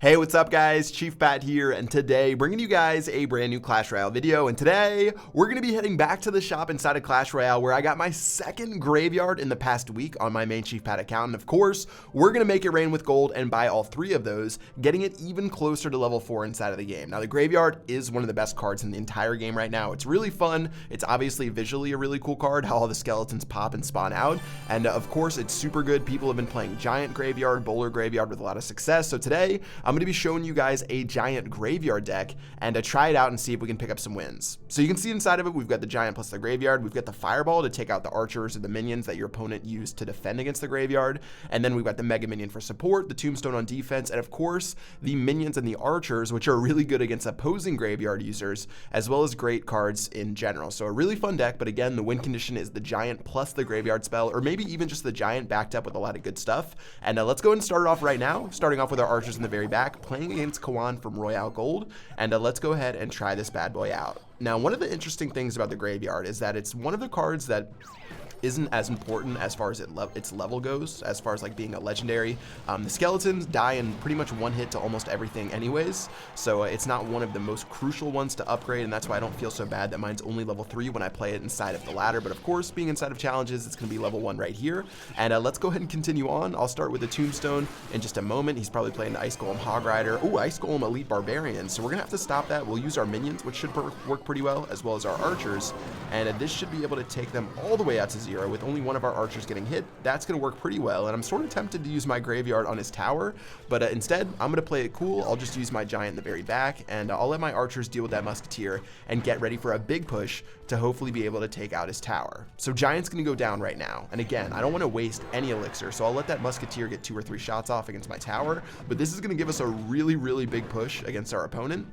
Hey, what's up guys? Chief Pat here, and today bringing you guys a brand new Clash Royale video. And today we're going to be heading back to the shop inside of Clash Royale where I got my second graveyard in the past week on my main Chief Pat account. And of course, we're going to make it rain with gold and buy all three of those, getting it even closer to level 4 inside of the game. Now, the graveyard is one of the best cards in the entire game right now. It's really fun. It's obviously visually a really cool card, how all the skeletons pop and spawn out. And of course, it's super good. People have been playing Giant Graveyard, Bowler Graveyard with a lot of success. So today, I'm going to be showing you guys a Giant Graveyard deck and try it out and see if we can pick up some wins. So you can see inside of it, we've got the Giant plus the Graveyard. We've got the Fireball to take out the archers or the minions that your opponent used to defend against the Graveyard. And then we've got the Mega Minion for support, the Tombstone on defense, and of course, the Minions and the Archers, which are really good against opposing Graveyard users, as well as great cards in general. So a really fun deck, but again, the win condition is the Giant plus the Graveyard spell, or maybe even just the Giant backed up with a lot of good stuff. And let's go ahead and start it off right now, starting off with our Archers in the very back, playing against Kawan from Royale Gold, and let's go ahead and try this bad boy out. Now, one of the interesting things about the Graveyard is that it's one of the cards that isn't as important as far as its level goes, as far as like being a legendary. The skeletons die in pretty much one hit to almost everything anyways, so it's not one of the most crucial ones to upgrade, and that's why I don't feel so bad that mine's only level 3 when I play it inside of the ladder. But of course, being inside of challenges, it's going to be level 1 right here. And let's go ahead and continue on. I'll start with the Tombstone in just a moment. He's probably playing the Ice Golem Hog Rider. Oh, Ice Golem Elite Barbarian, so we're gonna have to stop that. We'll use our minions, which should work pretty well, as well as our archers, and this should be able to take them all the way out to 0 with only one of our archers getting hit. That's going to work pretty well, and I'm sort of tempted to use my Graveyard on his tower, but instead I'm going to play it cool. I'll just use my Giant in the very back, and I'll let my archers deal with that Musketeer and get ready for a big push to hopefully be able to take out his tower. So Giant's going to go down right now, and again, I don't want to waste any elixir, so I'll let that Musketeer get 2 or 3 shots off against my tower, but this is going to give us a really big push against our opponent.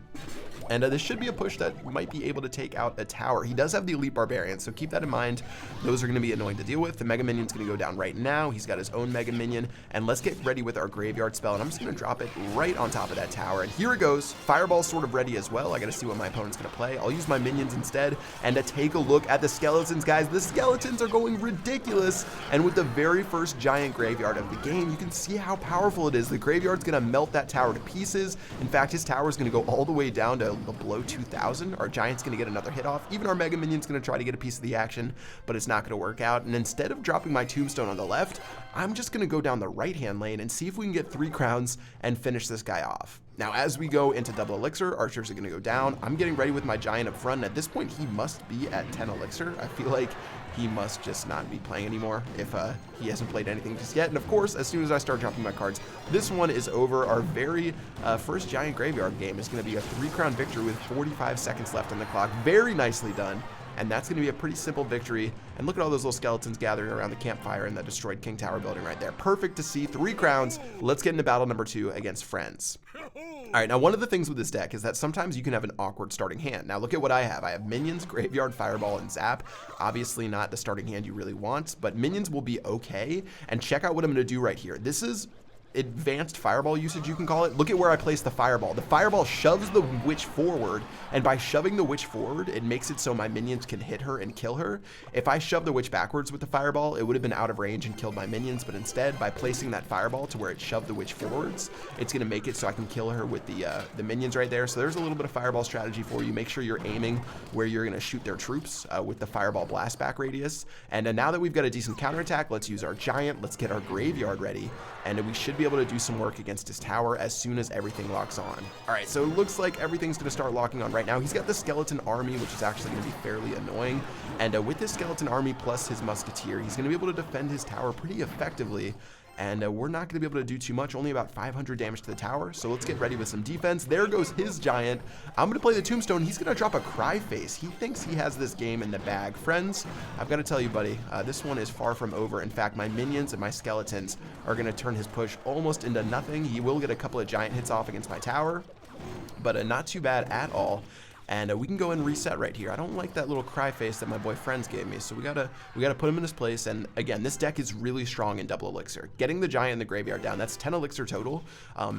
And this should be a push that might be able to take out a tower. He does have the Elite Barbarian, so keep that in mind. Those are going to be annoying to deal with. The Mega Minion's going to go down right now. He's got his own Mega Minion. And let's get ready with our Graveyard spell. And I'm just going to drop it right on top of that tower. And here it goes. Fireball's sort of ready as well. I got to see what my opponent's going to play. I'll use my Minions instead. And to take a look at the Skeletons, guys. The Skeletons are going ridiculous. And with the very first Giant Graveyard of the game, you can see how powerful it is. The Graveyard's going to melt that tower to pieces. In fact, his tower is going to go all the way down to below 2,000. Our Giant's going to get another hit off. Even our Mega Minion's going to try to get a piece of the action, but it's not going to work out. And instead of dropping my Tombstone on the left, I'm just going to go down the right-hand lane and see if we can get 3 crowns and finish this guy off. Now, as we go into double elixir, archers are going to go down. I'm getting ready with my Giant up front, and at this point, he must be at 10 elixir. I feel like he must just not be playing anymore if he hasn't played anything just yet. And of course, as soon as I start dropping my cards, this one is over. Our very first Giant Graveyard game is going to be a 3-crown victory with 45 seconds left on the clock. Very nicely done. And that's going to be a pretty simple victory. And look at all those little skeletons gathering around the campfire in the destroyed King Tower building right there. Perfect to see. 3 crowns. Let's get into battle number 2 against friends. All right, now one of the things with this deck is that sometimes you can have an awkward starting hand. Now look at what I have. I have Minions, Graveyard, Fireball, and Zap. Obviously not the starting hand you really want, but Minions will be okay. And check out what I'm going to do right here. This is advanced fireball usage, you can call it. Look at where I place the fireball. The fireball shoves the witch forward, and by shoving the witch forward, it makes it so my minions can hit her and kill her. If I shoved the witch backwards with the fireball, it would have been out of range and killed my minions, but instead, by placing that fireball to where it shoved the witch forwards, it's going to make it so I can kill her with the minions right there. So there's a little bit of fireball strategy for you. Make sure you're aiming where you're going to shoot their troops with the fireball blast back radius. And now that we've got a decent counterattack, let's use our Giant. Let's get our Graveyard ready, and we should be able to do some work against his tower as soon as everything locks on. All right, so it looks like everything's going to start locking on right now. He's got the skeleton army, which is actually going to be fairly annoying. And with his skeleton army plus his musketeer, he's going to be able to defend his tower pretty effectively. And we're not going to be able to do too much, only about 500 damage to the tower. So let's get ready with some defense. There goes his Giant. I'm going to play the Tombstone. He's going to drop a Cry Face. He thinks he has this game in the bag. Friends, I've got to tell you, buddy, this one is far from over. In fact, my minions and my skeletons are going to turn his push almost into nothing. He will get a couple of Giant hits off against my tower, but not too bad at all. and we can go and reset right here. I don't like that little cry face that my boy Friends gave me, so we gotta put him in his place. And again, this deck is really strong in double elixir. Getting the giant in the graveyard down, that's 10 elixir total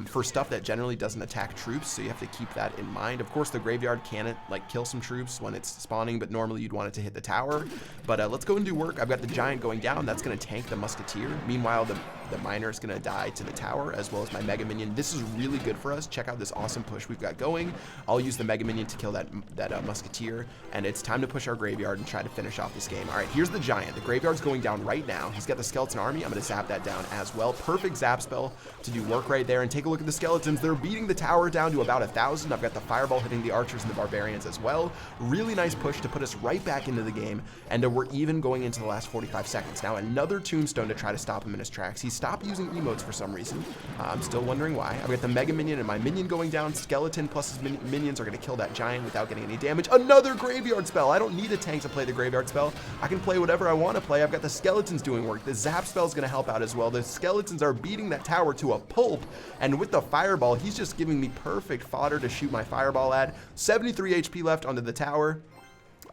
for stuff that generally doesn't attack troops, so you have to keep that in mind. Of course, the graveyard can like kill some troops when it's spawning, but normally you'd want it to hit the tower. But let's go and do work. I've got the giant going down. That's going to tank the musketeer. Meanwhile, the miner is going to die to the tower, as well as my mega minion. This is really good for us. Check out this awesome push we've got going. I'll use the mega minion to kill that musketeer, and it's time to push our graveyard and try to finish off this game. All right, here's the giant. The graveyard's going down right now. He's got the skeleton army. I'm going to zap that down as well. Perfect zap spell to do work right there. And take a look at the skeletons. They're beating the tower down to about 1,000. I've got the fireball hitting the archers and the barbarians as well. Really nice push to put us right back into the game, and we're even going into the last 45 seconds. Now another tombstone to try to stop him in his tracks. He stopped using emotes for some reason. I'm still wondering why. I've got the mega minion and my minion going down. Skeleton plus his minions are going to kill that giant without getting any damage. Another graveyard spell. I don't need a tank to play the graveyard spell. I can play whatever I want to play. I've got the skeletons doing work. The zap spell is going to help out as well. The skeletons are beating that tower to a pulp, and with the fireball, he's just giving me perfect fodder to shoot my fireball at. 73 HP left onto the tower.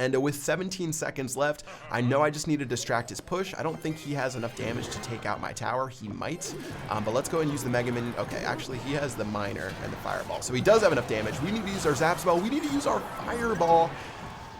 And with 17 seconds left, I know I just need to distract his push. I don't think he has enough damage to take out my tower. He might, but let's go and use the mega minion. Okay, actually, he has the miner and the fireball, so he does have enough damage. We need to use our zap spell. We need to use our fireball.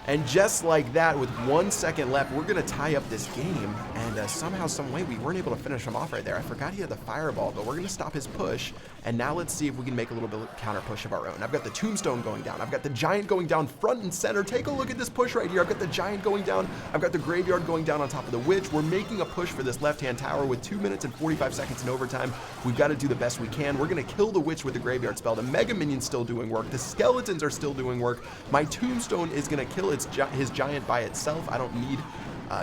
And just like that, with 1 second left, we're going to tie up this game. And somehow, some way, we weren't able to finish him off right there. I forgot he had the fireball, but we're going to stop his push. And now let's see if we can make a little bit of counter push of our own. I've got the tombstone going down. I've got the giant going down front and center. Take a look at this push right here. I've got the giant going down. I've got the graveyard going down on top of the witch. We're making a push for this left-hand tower with 2 minutes and 45 seconds in overtime. We've got to do the best we can. We're going to kill the witch with the graveyard spell. The mega minion's still doing work. The skeletons are still doing work. My tombstone is going to kill his giant by itself. I don't need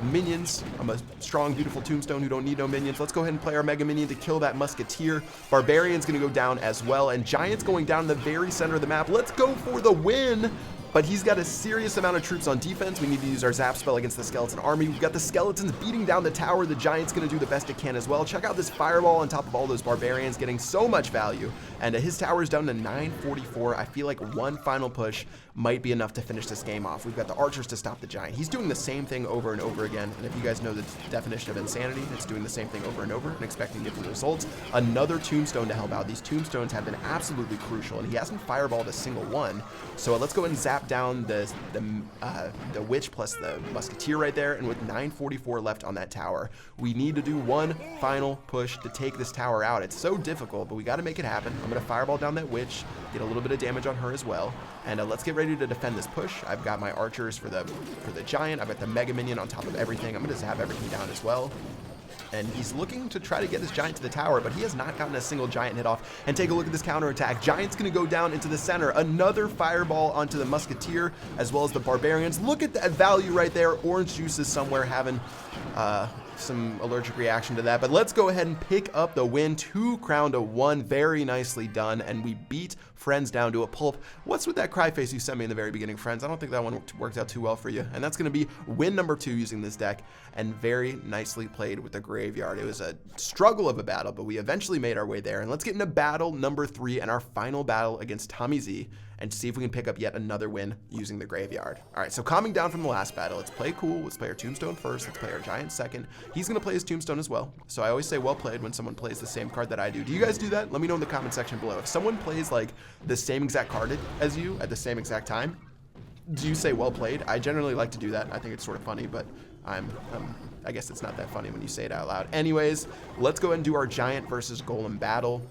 minions. I'm a strong, beautiful tombstone who don't need no minions. Let's go ahead and play our mega minion to kill that musketeer. Barbarian's gonna go down as well, and giant's going down in the very center of the map. Let's go for the win. But he's got a serious amount of troops on defense. We need to use our zap spell against the skeleton army. We've got the skeletons beating down the tower. The giant's going to do the best it can as well. Check out this fireball on top of all those barbarians, getting so much value. And his tower is down to 944. I feel like one final push might be enough to finish this game off. We've got the archers to stop the giant. He's doing the same thing over and over again. And if you guys know the definition of insanity, it's doing the same thing over and over and expecting different results. Another tombstone to help out. These tombstones have been absolutely crucial, and he hasn't fireballed a single one. So let's go ahead and zap down the witch plus the musketeer right there, and with 944 left on that tower, we need to do one final push to take this tower out. It's so difficult, but we got to make it happen. I'm going to fireball down that witch, get a little bit of damage on her as well, and let's get ready to defend this push. I've got my archers for the giant. I've got the mega minion on top of everything. I'm going to zap everything down as well. And he's looking to try to get this giant to the tower, but he has not gotten a single giant hit off. And take a look at this counterattack. Giant's going to go down into the center. Another fireball onto the musketeer, as well as the barbarians. Look at that value right there. Orange juice is somewhere having some allergic reaction to that. But let's go ahead and pick up the win. 2 crown to 1. Very nicely done. And we beat Friends down to a pulp. What's with that cry face you sent me in the very beginning, Friends? I don't think that one worked out too well for you. And that's going to be win number 2 using this deck. And very nicely played with the graveyard. It was a struggle of a battle, but we eventually made our way there. And let's get into battle number 3 and our final battle against Tommy Z, and see if we can pick up yet another win using the graveyard. All right, so calming down from the last battle, let's play cool. Let's play our tombstone first. Let's play our giant second. He's going to play his tombstone as well. So I always say well played when someone plays the same card that I do. Do you guys do that? Let me know in the comment section below. If someone plays like the same exact card as you at the same exact time, do you say well played? I generally like to do that. I think it's sort of funny, but I guess it's not that funny when you say it out loud. Anyways, let's go ahead and do our giant versus golem battle.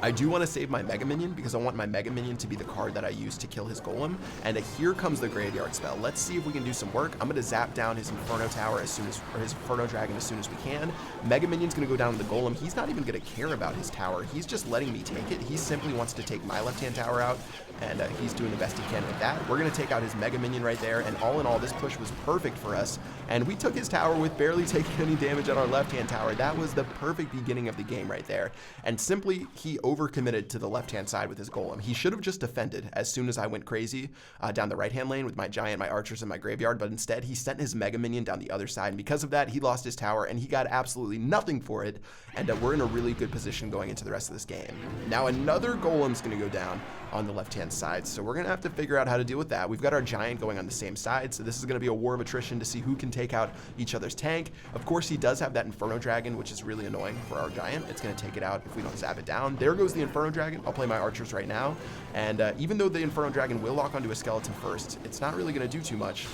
I do want to save my Mega Minion because I want my Mega Minion to be the card that I use to kill his Golem. And here comes the Graveyard spell. Let's see if we can do some work. I'm going to zap down his Inferno Tower as soon as, or his Inferno Dragon as soon as we can. Mega Minion's going to go down to the Golem. He's not even going to care about his tower. He's just letting me take it. He simply wants to take my left-hand tower out, and he's doing the best he can with that. We're going to take out his Mega Minion right there, and all in all, this push was perfect for us. And we took his tower with barely taking any damage on our left-hand tower. That was the perfect beginning of the game right there. And simply, he overcommitted to the left-hand side with his Golem. He should have just defended as soon as I went crazy down the right-hand lane with my Giant, my Archers, and my Graveyard, but instead, he sent his Mega Minion down the other side, and because of that, he lost his tower, and he got absolutely nothing for it, and we're in a really good position going into the rest of this game. Now, another Golem's going to go down. on the left-hand side. So we're going to have to figure out how to deal with that. We've got our giant going on the same side, so this is going to be a war of attrition to see who can take out each other's tank. Of course, he does have that Inferno Dragon, which is really annoying for our giant. It's going to take it out if we don't zap it down. There goes the Inferno Dragon. I'll play my archers right now. And even though the Inferno Dragon will lock onto a skeleton first, it's not really going to do too much.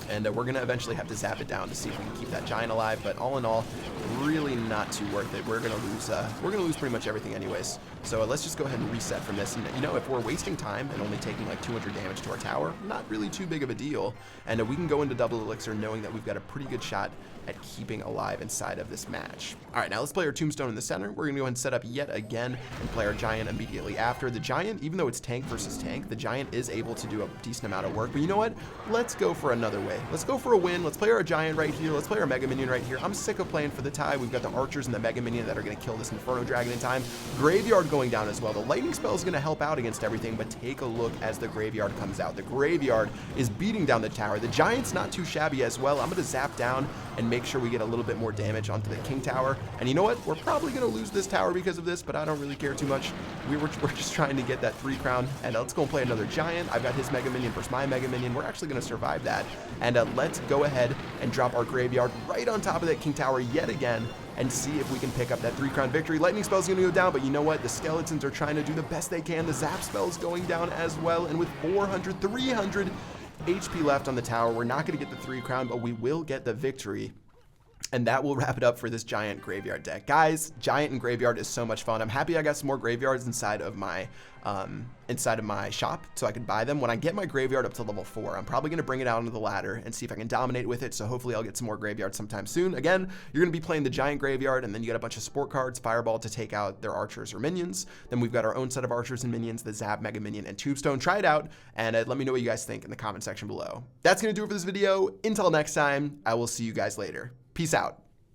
And we're going to eventually have to zap it down to see if we can keep that giant alive. But all in all, really not too worth it. We're going to lose pretty much everything anyways. So let's just go ahead and reset from this. And, you know, if we're wasting time and only taking like 200 damage to our tower, not really too big of a deal. And we can go into double elixir knowing that we've got a pretty good shot at keeping alive inside of this match. All right, now let's play our tombstone in the center. We're going to go ahead and set up yet again and play our giant immediately after. The giant, even though it's tank versus tank, the giant is able to do a decent amount of work. But you know what? Let's go for another way. Let's go for a win. Let's play our giant right here. Let's play our mega minion right here. I'm sick of playing for the tie. We've got the archers and the mega minion that are going to kill this Inferno Dragon in time. Graveyard going down as well. The lightning spell is going to help out against everything, but take a look as the graveyard comes out. The graveyard is beating down the tower. The giant's not too shabby as well. I'm going to zap down and make sure we get a little bit more damage onto the king tower. And you know what? We're probably going to lose this tower because of this, but I don't really care too much. We're just trying to get that 3 crown. And let's go and play another giant. I've got his mega minion versus my mega minion. We're actually going to survive that. And let's go ahead and drop our graveyard right on top of that king tower yet again and see if we can pick up that 3 crown victory. Lightning spell's going to go down, but you know what? The skeletons are trying to do the best they can. The zap spell's going down as well. And with 300 HP left on the tower, we're not going to get the 3 crown, but we will get the victory. And that will wrap it up for this giant graveyard deck. Guys, giant and graveyard is so much fun. I'm happy I got some more graveyards inside of my shop so I could buy them. When I get my graveyard up to level 4, I'm probably going to bring it out onto the ladder and see if I can dominate with it. So hopefully I'll get some more graveyards sometime soon. Again, you're going to be playing the giant graveyard, and then you got a bunch of sport cards, fireball to take out their archers or minions. Then we've got our own set of archers and minions, the zap, mega minion, and tombstone. Try it out and let me know what you guys think in the comment section below. That's going to do it for this video. Until next time, I will see you guys later. Peace out.